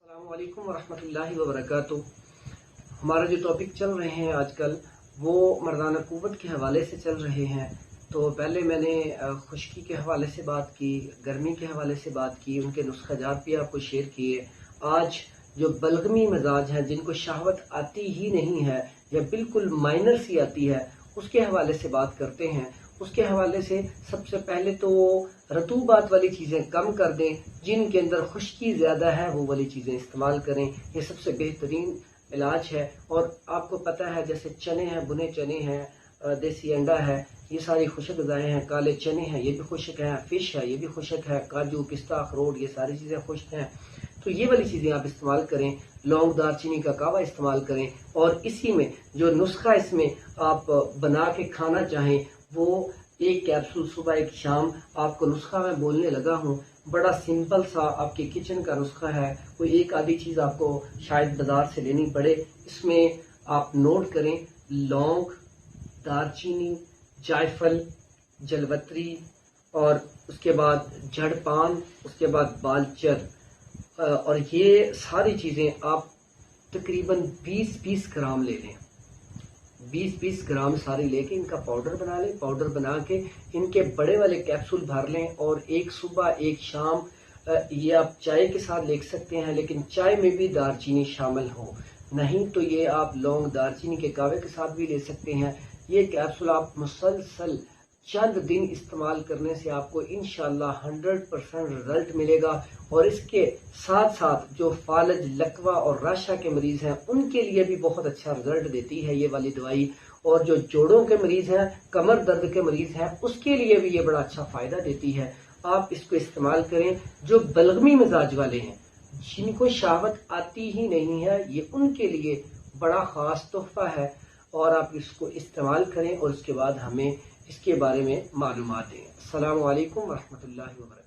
अस्सलामु अलैकुम वरहमतुल्लाहि वबरकातुहू। हमारा जो टॉपिक चल रहे हैं आजकल वो मर्दाना क़ुव्वत के हवाले से चल रहे हैं। तो पहले मैंने खुश्की के हवाले से बात की, गर्मी के हवाले से बात की, उनके नुस्ख़ाजात भी आपको शेयर किए। आज जो बलगमी मिजाज हैं, जिनको शहवत आती ही नहीं है या बिल्कुल माइनर सी आती है, उसके हवाले से बात करते हैं। उसके हवाले से सबसे पहले तो रतूबात वाली चीज़ें कम कर दें, जिनके अंदर खुश्की ज़्यादा है वो वाली चीज़ें इस्तेमाल करें। ये सबसे बेहतरीन इलाज है। और आपको पता है जैसे चने हैं, बुने चने हैं, देसी अंडा है, ये सारी खुशक ग़िज़ाएँ हैं। काले चने हैं, ये भी खुशक हैं। फ़िश है, ये भी खुशक है। काजू, पिस्ता, अखरोट, ये सारी चीज़ें खुश्क हैं। तो ये वाली चीज़ें आप इस्तेमाल करें। लौंग, दालचीनी का कावा इस्तेमाल करें। और इसी में जो नुस्खा इसमें आप बना के खाना चाहें वो एक कैप्सूल सुबह एक शाम। आपको नुस्खा मैं बोलने लगा हूँ, बड़ा सिंपल सा आपके किचन का नुस्खा है। कोई एक आधी चीज़ आपको शायद बाजार से लेनी पड़े। इसमें आप नोट करें, लौंग, दालचीनी, जायफल, जलवत्री और उसके बाद जड़पान, उसके बाद बालचर, और ये सारी चीज़ें आप तकरीबन 20-20 ग्राम ले लें। 20-20 ग्राम सारी लेके इनका पाउडर बना लें। पाउडर बना के इनके बड़े वाले कैप्सूल भर लें और एक सुबह एक शाम, ये आप चाय के साथ ले सकते हैं, लेकिन चाय में भी दालचीनी शामिल हो। नहीं तो ये आप लौंग दालचीनी के कावे के साथ भी ले सकते हैं। ये कैप्सूल आप मुसलसल चंद दिन इस्तेमाल करने से आपको इंशाल्लाह 100% रिजल्ट मिलेगा। और इसके साथ साथ जो फालज, लकवा और राशा के मरीज हैं उनके लिए भी बहुत अच्छा रिजल्ट देती है ये वाली दवाई। और जो जोड़ों के मरीज हैं, कमर दर्द के मरीज हैं, उसके लिए भी ये बड़ा अच्छा फ़ायदा देती है। आप इसको इस्तेमाल करें। जो बलगमी मिजाज वाले हैं, जिनको शहवत आती ही नहीं है, ये उनके लिए बड़ा ख़ास तोहफा है। और आप इसको इस्तेमाल करें और उसके बाद हमें इसके बारे में मालूमात दें। अस्सलामु अलैकुम वरहमतुल्लाहि वबरकातुहू।